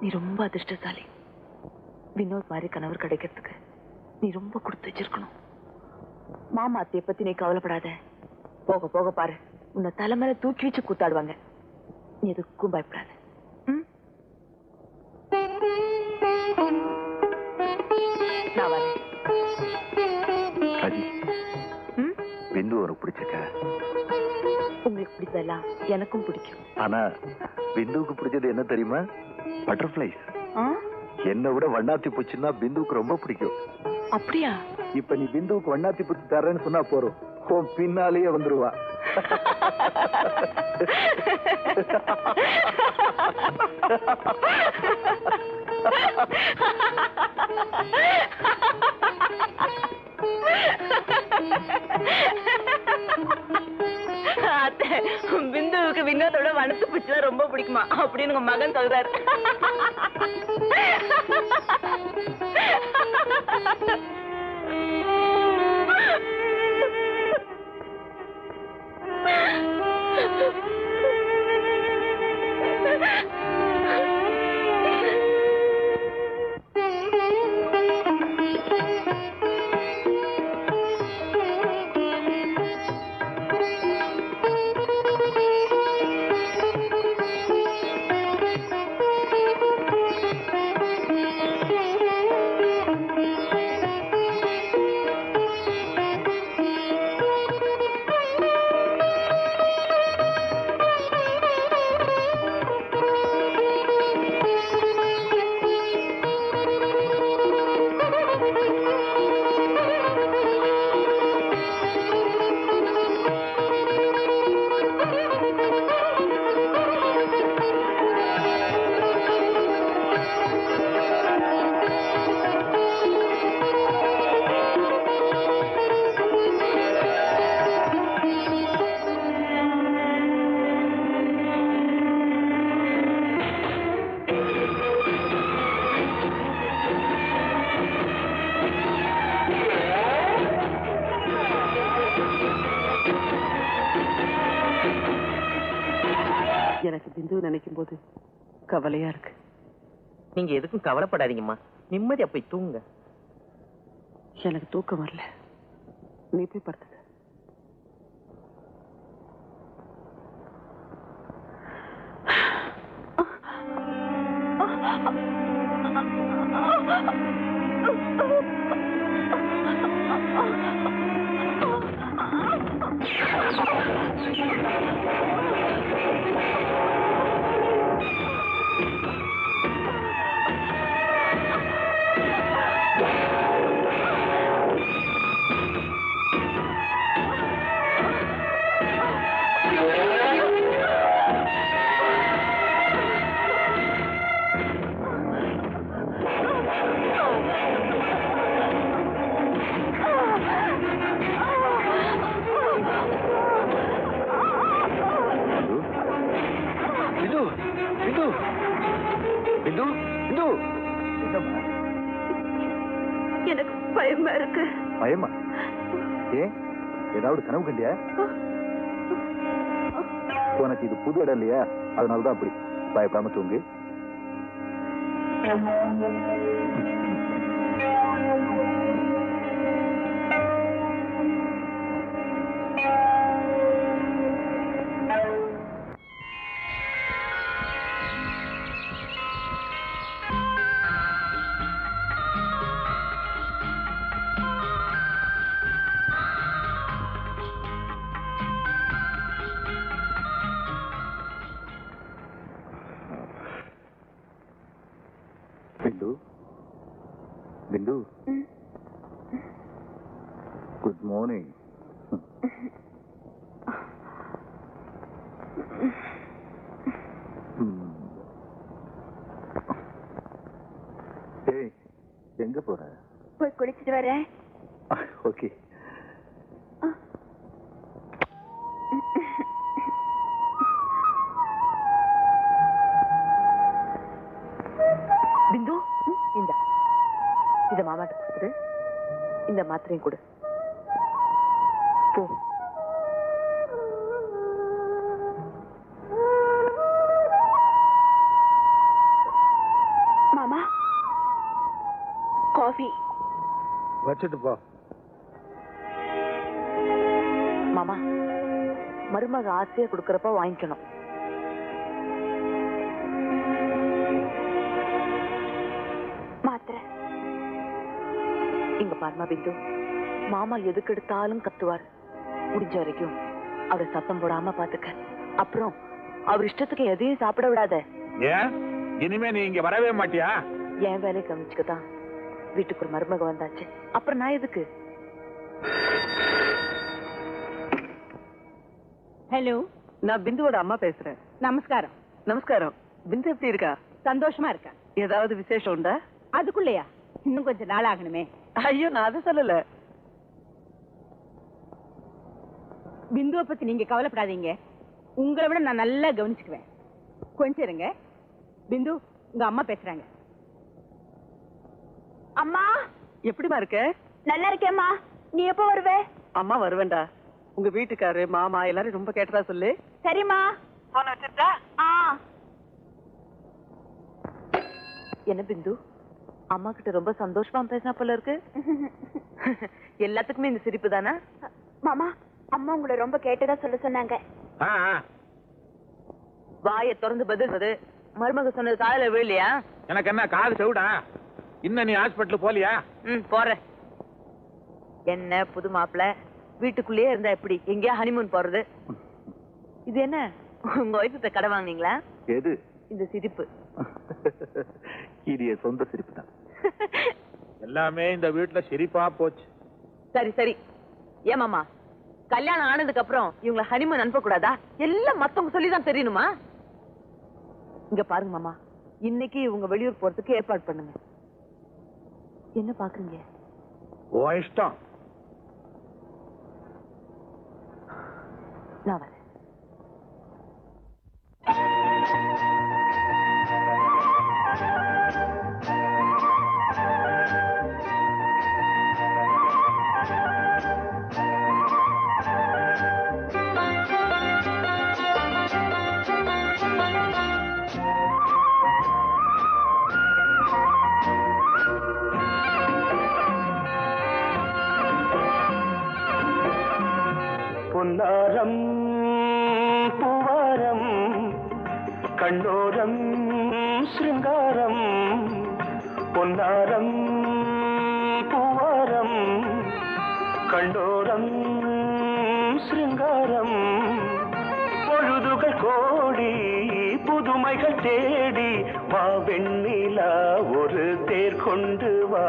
நீ ரொம்ப அதிர்ஷ்டசாலி. வினோத் மாதிரி கணவர் கிடைக்கிறதுக்கு நீ ரொம்ப கொடுத்து வச்சிருக்கணும். மாமா அத்தையை பத்தி நீ கவலைப்படாத. போக போக பாரு, உன்னை தலைமையில தூக்கி வச்சு கூத்தாடுவாங்க. நீ எதுக்கும் பயப்படாத. நான் வரேன். பிந்து உனக்கு பிடிச்சிருக்க? உங்களுக்கு பிடிச்சதெல்லாம் எனக்கும் பிடிக்கும். ஆனா பிந்துவுக்கு பிடிச்சது என்ன தெரியுமா? பட்டர்ஃபிளைஸ். என்னை விட வண்ணாத்தி பூச்சின்னா பிந்துவுக்கு ரொம்ப பிடிக்கும். அப்படியா? இப்ப நீ பிந்துவுக்கு வண்ணாத்தி பூச்சி தரேன்னு சொன்னா போறோம், பின்னாலேயே வந்துருவா. பிந்துவுக்கு வினோதோட வனத்து பூச்சிதான் ரொம்ப பிடிக்குமா அப்படின்னு உங்க மகன் சொல்றாரு. எனக்கு பிந்து நினைக்கும் போது கவலையா இருக்கு. நீங்க எதுக்கும் கவலைப்படாதீங்கம்மா, நிம்மதியா போய் தூங்குங்க. எனக்கு தூக்கம் வரல, நீ போய் படுத்துக்க. எனக்கு பயமா இருக்கு. பயமா? ஏன், ஏதாவது கனவு கண்டியா? உனக்கு இது புது இடம் இல்லையா, அதனாலதான் அப்படி. பயப்படாம தூங்கு. Bindu? Bindu? Good morning. Hey, எங்க போற? போய் குளிச்சிட்டு வரேன். ஓகே. பிந்து, இத மாமாட்ட கொடுத்துரு. இந்த மாத்திரையும் கொடு. போ. வச்சுட்டு போ. மாமா, மருமக ஆசையா கொடுக்கறப்ப வாங்கிக்கணும். மாத்திரை இங்க பாருமா பிந்து, மாமா எதுக்கு எடுத்தாலும் கத்துவார். முடிஞ்ச வரைக்கும் அவரை சத்தம் போடாம பாத்துக்க. அப்புறம் அவர் இஷ்டத்துக்கு எதையும் சாப்பிட விடாத. ஏன் இனிமே நீ இங்க வரவே மாட்டியா? என் வேலையை கவனிச்சுக்கதான் வீட்டுக்கு ஒரு மருமக வந்தாச்சு. அப்புறம் நான் எதுக்கு? ஹலோ, நான் பிந்துவோட அம்மா பேசுறேன். நமஸ்காரம். நமஸ்காரம். பிந்து எப்படி இருக்கா? சந்தோஷமா இருக்கா? ஏதாவது விசேஷம் உண்டா? அதுக்குள்ளயா? இன்னும் கொஞ்சம் நாள் ஆகணுமே. ஐயோ, நான் அதை சொல்லல. பிந்துவை பத்தி நீங்க கவலைப்படாதீங்க. உங்களை விட நான் நல்லா கவனிச்சுக்குவேன். கொஞ்சம் இருங்க. பிந்து, உங்க அம்மா பேசுறாங்க. அம்மா, எப்படிமா இருக்க? நல்லா இருக்கேம்மா. நீ எப்ப வருவே? அம்மா வருவேன்டா. உங்க வீட்டுக்காரு மாமா எல்லாரும் ரொம்ப கேட்டதா சொல்லு. சரிம்மா. போன வச்சிருந்தா? என்ன பிந்து, அம்மா கிட்ட ரொம்ப சந்தோஷமா பேசினா போல இருக்கு. எல்லாத்துக்குமே இந்த சிரிப்பு தானே? மாமா, அம்மா உங்களை ரொம்ப கேட்டதா சொல்ல சொன்னாங்க. வாயை திறந்து பதில். மருமக சொன்னது காதுல விழலையா? எனக்கு என்ன காது செவிடா? இன்னும் நீ ஹாஸ்பிட்டல் போலியா? போறேன். என்ன புது மாப்பிள்ள, வீட்டுக்குள்ளேயே இருந்தா எப்படி? எங்கேயா ஹனிமூன் போறது? இது என்ன, உங்க ஒய்ஃப்ட்ட கடை வாங்குனீங்களா? எது? இந்த சிரிப்பு. இது என் சொந்த சிரிப்பு தான். எல்லாமே இந்த வீட்டுல சிரிப்பா போச்சு. சரி சரி. ஏமாமா, கல்யாணம் ஆனதுக்கு அப்புறம் இவங்களை ஹனிமூன் அனுப்ப கூடாதா? எல்லாம் மத்தவங்க சொல்லிதான் தெரியணுமா? இங்க பாருங்க மாமா, இன்னைக்கு இவங்க வெளியூர் போறதுக்கு ஏற்பாடு பண்ணுங்க. என்ன பாக்குறீங்க? ஓ இஷ்டம். நான் வரேன். பொன்னாரம் பூவாரம் கண்ணோரம் சிருங்காரம். பொன்னாரம் பூவாரம் கண்ணோரம் சிருங்காரம். பொழுதுகள் கோடி புதுமைகள் தேடி வா வெண்ணிலா ஒரு தேர் கொண்டு வா.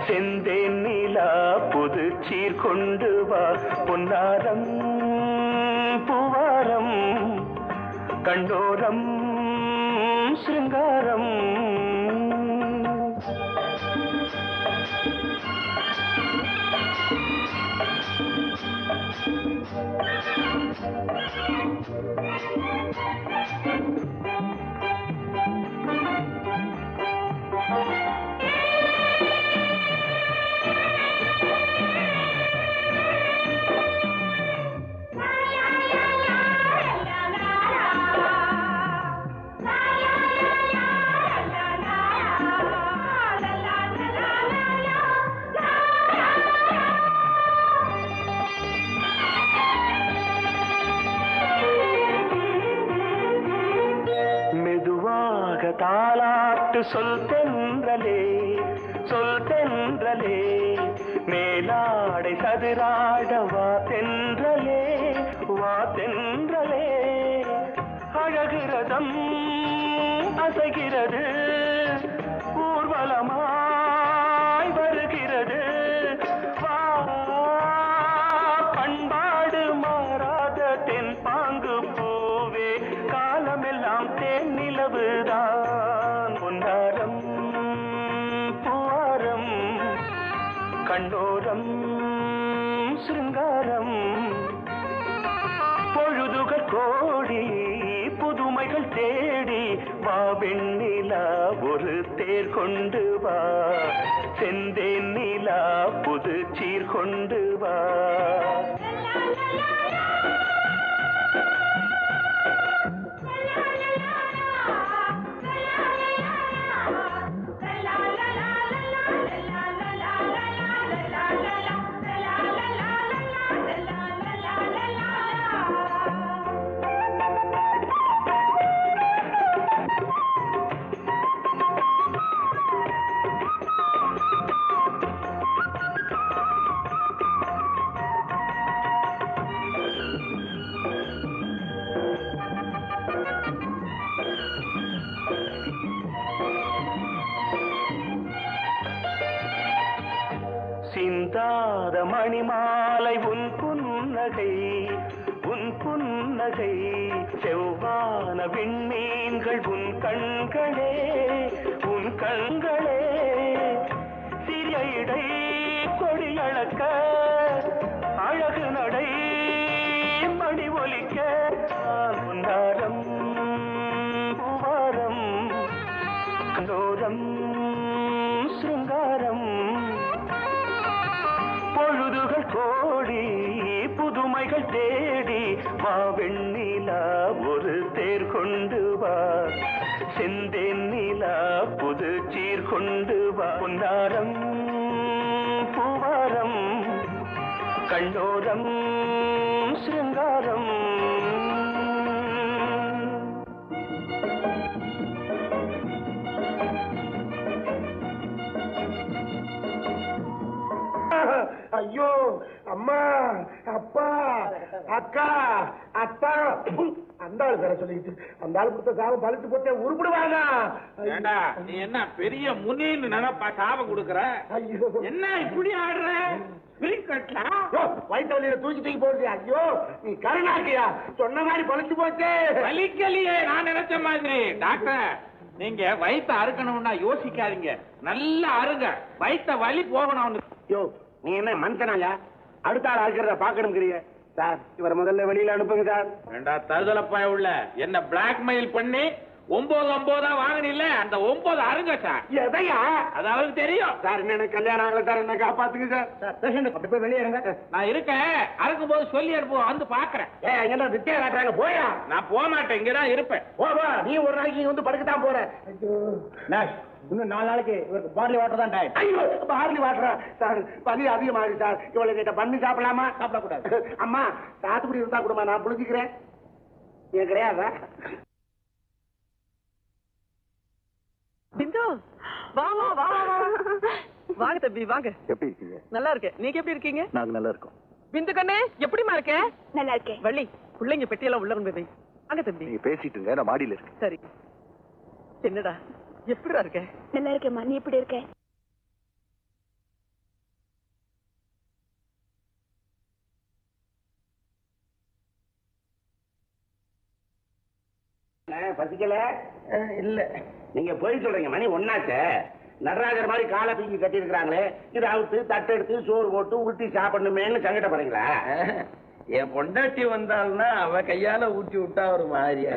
செந்தேன் நிலா புது சீர் கொண்டு வா. பொன்னாரம் பூவாரம் கண்டோரம் சிருங்காரம். தாலாட்டு சொல் தென்றலே சொல் தென்றலே. மேலாடை சதுராட வா தென்றலே வா தென்றலே. அழகிறதம் அசைகிறது ஊர்வலமாய் வருகிறது. வா பண்பாடு மாறாத தென் பாங்கு பூவே. காலமெல்லாம் தேன் நிலவுதான். பொன்னாரம் பூவாரம் கண்ணோரம் சிருங்காரம். பொழுதுகள் கோடி புதுமைகள் தேடி வா வெண்ணிலா ஒரு தேர் கொண்டு வா. செந்தேன் நிலா புது சீர் கொண்டு வா. சிந்தாத மணிமாலை உன் புன்னகை உன் புன்னகை செவ்வான விண்மீன்கள் உன் கண்களே உன் கண்களே சிறிய இடை கொடியளக்க அழகு நடை மணி ஒலிக்க உன்னாரம் பூவாரம் கண்டோரம் சிருங்காரம் பொழுதுகள் கோடி புதுமைகள் தேடி வா வெண்ணிலா ஒரு தேர் கொண்டு வா செந்தேன் நிலா புது சீர் கொண்டு வா பொன்னாரம் பூவாரம் கண்டோரம் சிருங்காரம் ஐயோ அம்மா அப்பா அக்கா அத்தா அந்த ஆளு பேர சொல்லிக்கிட்டு அந்த ஆளு கொடுத்த சாபம் பழிச்சு போட்டே உருப்பிடுவாங்க. ஏண்டா நீ என்ன பெரிய முனின்னு நினைப்பா சாபம் கொடுக்கற? ஐயோ என்ன இப்படி ஆடுற? வயிற்று வலியில தூக்கி தூக்கி போடுது. ஐயோ நீ கருணாக்கியா சொன்ன மாதிரி பழிச்சு போச்சு. வலிக்கலையே நான் நினைச்ச மாதிரி. டாக்டர் நீங்க வயிற்ற அறுக்கணும்னா யோசிக்காதீங்க, நல்லா அருங்க, வயிற்ற வலி போகணும். யோ நீ என்ன மனுஷனாயா அடுத்த ஆள் அறுக்கிறத பாக்கணுங்கிறிய? சார் இவரை முதல்ல வெளியில அனுப்புங்க சார். ரெண்டா தருதலப்பா உள்ள என்ன பிளாக்மெயில் பண்ணி 9 வாங்கினில்ல, அந்த 9 அருங்க சார். எதையா? அது அவருக்கு தெரியும் சார். என்ன கல்யாணம் ஆகல சார், என்ன காப்பாத்துங்க சார். அப்படி போய் வெளியே இருங்க. நான் இருக்கேன், அறுக்கும் போது சொல்லி அனுப்புவோம், வந்து பாக்குறேன். என்ன வித்தியா காட்டுறாங்க போயா? நான் போக மாட்டேன், இங்கதான் இருப்பேன். போவா நீ ஒரு நாளைக்கு வந்து படுக்கத்தான் போற. இன்னும் 4 நாளைக்கு இவருக்கு பார்லி வாட்டர் தான் டயட். ஐயோ பார்லி வாட்டரா சார்? பலி அதிகமாகுது சார். இவளை கிட்ட பண்ணி சாப்பிடலாமா? சாப்பிடக்கூடாது. அம்மா சாத்துக்குடி இருந்தா கொடுமா, நான் புளிச்சிக்கிறேன். ஏன் கிடையாதா? பிந்து வா வா வா வா வாங்க தம்பி வாங்க. எப்படி இருக்கீங்க? நல்லா இருக்கேன். நீங்க எப்படி இருக்கீங்க? நாங்க நல்லா இருக்கோம். பிந்து கண்ணே எப்படிமா இருக்க? நல்லா இருக்கேன். வள்ளி பிள்ளைங்க பெட்டியெல்லாம் உள்ள கொண்டு போய் வாங்க தம்பி. நீங்க பேசிட்டு இருங்க, நான் மாடியில இருக்கேன். சரி. என்னடா எப்படிடா இருக்க? நல்லா இருக்கேம்மா, நீ எப்படி இருக்க? பசிக்கல இல்ல. நீங்க போய் சொல்றீங்க, மணி 1 நடராஜர் மாதிரி காலை தூக்கி கட்டி இருக்கிறாங்களே, இது அவுத்து தட்டு எடுத்து சோறு போட்டு ஊட்டி சாப்பிடணுமேன்னு சங்கடப்படுறீங்களா? என் பொண்டாட்டி வந்தாள்னா அவ கையால ஊட்டி விட்டா ஒரு மாதிரியா.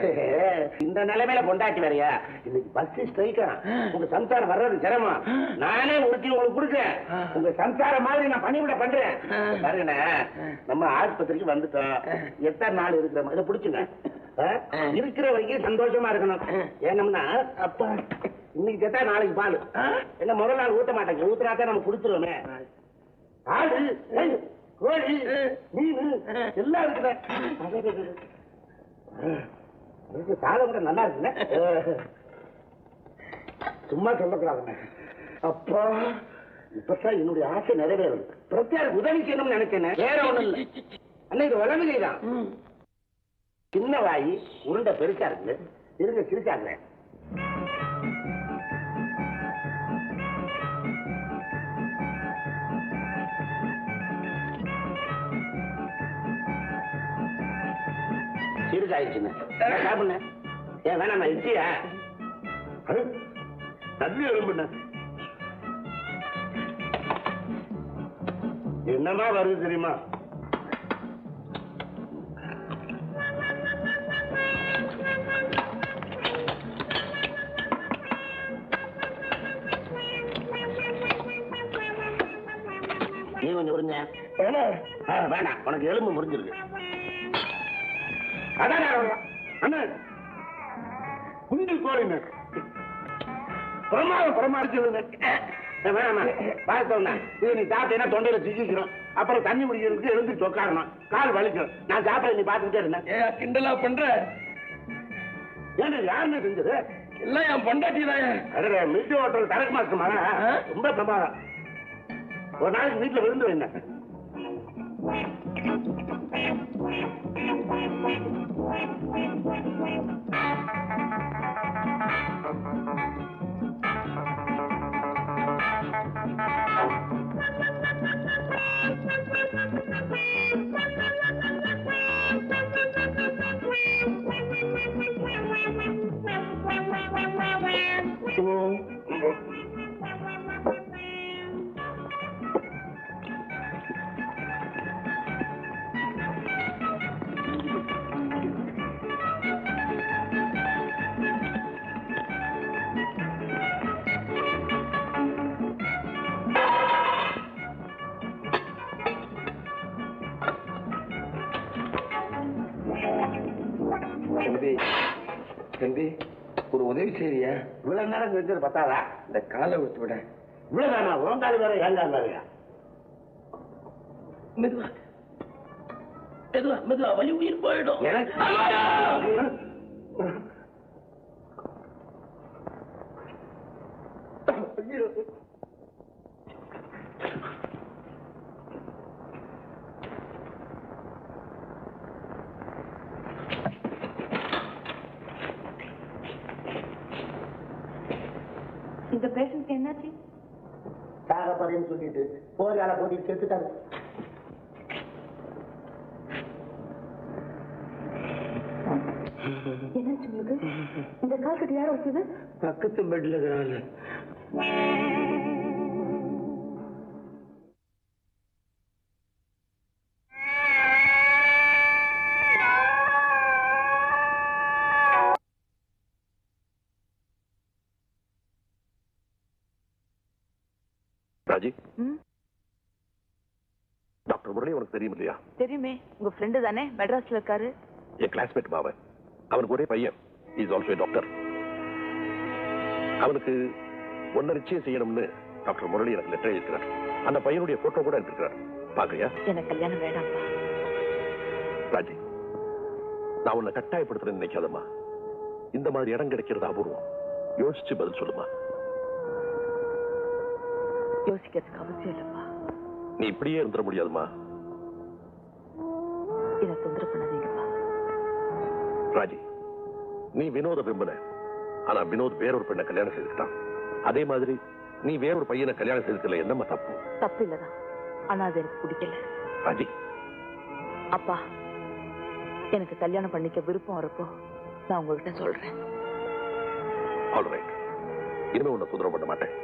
இந்த நிலைமையில பொண்டாட்டி வேறையா? இன்னைக்கு பஸ் ஸ்ட்ரைக்கா, உங்க சம்சாரம் வர்றது சிரமம். நானே ஊட்டி உங்களுக்கு கொடுக்கேன். உங்க சம்சாரம் மாதிரி நான் பணிவிட பண்றேன். பாருங்கண்ணே, நம்ம ஆஸ்பத்திரிக்கு வந்துட்டோம். எத்தனை நாள் இருக்கிற மாதிரி பிடிச்சுங்க. இருக்கிற வரைக்கும் சந்தோஷமா இருக்கணும். ஏனம்னா அப்பா இன்னைக்கு கேட்டா நாளைக்கு பால் என்ன முதல் நாள் ஊட்ட மாட்டாங்க. ஊத்துனாத்தான் நம்ம குடுத்துருவோமே. ஆடு கோழி மீன் எல்லாம் இருக்குல்ல, சாதம் கூட நல்லா இருக்குல்ல. சும்மா சொல்லக்கூடாதுங்க. அப்பா இப்பதான் என்னுடைய ஆசை நிறைவேறுது. பிரத்யேக உதவி செய்யணும்னு நினைச்சேன். வேற ஒண்ணும் இல்லை அன்னைக்கு வளர்ந்துதான். சின்ன வாயி உருண்டை பெருசா இருக்கு. இருங்க சிரிச்சாங்க. சிரிச்சாயிடுச்சுன்னு சாப்பிடுங்க. ஏன் வேணாம் இச்சியா தண்ணி எலும்புண்ண என்னமா வருது தெரியுமா? நீ கொஞ்சம் உறிஞ்ச வேணாம், உனக்கு எலும்பு முறிஞ்சிருக்கு. அதான் அண்ணன் குஞ்சு கோழிங்க பிரமாடிச்சு வேணாமா பார்த்தோம்னா இது நீ சாப்பிட்டீங்கன்னா தொண்டையில சிக்கிக்கிறோம். அப்புறம் தண்ணி முடிக்கிறதுக்கு எழுந்து சொக்காரணும், கால் வலிக்கும். நான் சாப்பிட நீ பார்த்துக்கிட்டே இருந்தேன். கிண்டலா பண்ற? ஏன்னா யாருன்னு செஞ்சது? எல்லாம் என் பொண்டாட்டி தான். அட மில்டி ஹோட்டல் தரக்கு மாசமா ரொம்ப பிரமாதம். ஒரு நாளைக்கு வீட்டுல விருந்து வேணும். தம்பி ஒரு உதவி செய்றியா? இவ்வளவு நேரம் செஞ்சது பத்தாதா? இந்த காலை விட்டு விட. இவ்வளவு வேணா உங்காது வேற ஏங்காது வேறையா? மெதுவா மெதுவா மெதுவா, வலி உயிர் போயிடும். எனக்கு இந்த பேஷண்ட் என்னாச்சு? சாகப்பறேன்னு சொல்லிட்டு போர்கால போட்டிட்டு செத்துட்டாரு. என்னாச்சு உங்களுக்கு? இந்த கால் கட்டு யார வச்சது? பக்கத்து பெட்ல இருக்கிறாங்க. ராஜி, டாக்டர் முரளி உனக்கு தெரியும் இல்லையா? தெரியுமே, உங்க ஃப்ரெண்டு தானே, மெட்ராஸ்ல இருக்காரு. என் கிளாஸ்மேட் மாவன். அவனுக்கு ஒரே பையன், இஸ் ஆல்சோ டாக்டர். அவனுக்கு ஒன்ன நிச்சயம் செய்யணும்னு டாக்டர் முரளி எனக்கு லெட்டர் எழுதிக்கிறார். அந்த பையனுடைய போட்டோ கூட எடுத்துக்கிறார். பாக்குறியா? எனக்கு கல்யாணம் வேண்டாம்ப்பா. ராஜி, நான் உன்னை கட்டாயப்படுத்துறேன்னு நினைக்காதம்மா. இந்த மாதிரி இடம் கிடைக்கிறது அபூர்வம். யோசிச்சு பதில் சொல்லுமா. யோசிக்கிறதுக்கு அவசியம் இல்லப்பா. நீ இப்படியே இருந்துட முடியாதுமா. என்ன தொந்தரவு பண்ணாதீங்கப்பா. ராஜி, நீ வினோத விரும்பின, ஆனா வினோத் வேறொரு பெண்ணை கல்யாணம் செய்துட்டான். அதே மாதிரி நீ வேறொரு பையனை கல்யாணம் செய்துக்கல. என்னம்மா தப்பு? தப்பு இல்லதான், ஆனா அது எனக்கு பிடிக்கல. ராஜி, அப்பா, எனக்கு கல்யாணம் பண்ணிக்க விருப்பம் வரப்போ நான் உங்ககிட்ட சொல்றேன். ஆல்ரைட், இனிமே உன்னை தொந்தரவு பண்ண மாட்டேன்.